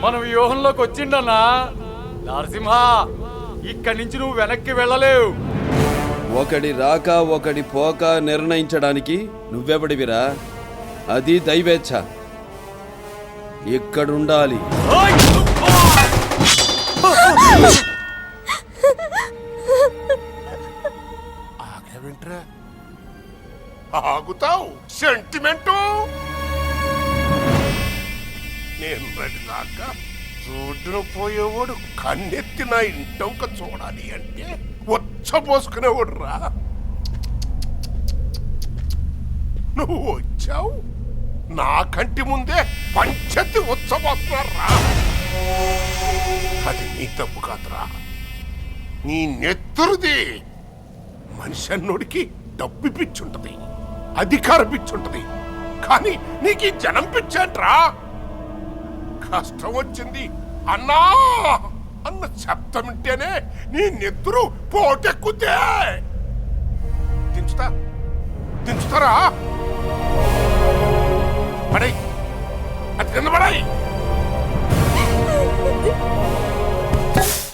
మన వ్యూహంలోకి వచ్చిండన్నా. నరసింహ, ఇక్కడి నుంచి నువ్వు వెనక్కి వెళ్ళలేవు. ఒకడి రాక ఒకడి పోక నిర్ణయించడానికి నువ్వెవడివిరా? అది దైవేచ్ఛ. ఇక్కడుండాలి. ఆగవింట్రా, ఆగుతావు సెంటిమెంటు. నేను దాకా రోడ్డును పోయేవాడు కన్నెత్తి నా ఇంటొంక చూడాలి అంటే వచ్చబోసుకునేవాడు రా. నువ్వు వచ్చావు, నా కంటి ముందే పంచతి వచ్చబోతున్నారా. అది నీ తప్పు కాదురా, నీ నెత్తురుది. మనిషి అన్నోడికి డబ్బు పిచ్చుంటది, అధికార పిచ్చుంటది, కానీ నీకు ఈ జనం పిచ్చేంట్రా. కష్టం వచ్చింది అన్నా అన్న శబ్దం వింటేనే నీ నెత్తురు పోటెక్కుతే. దించుతారా? పడే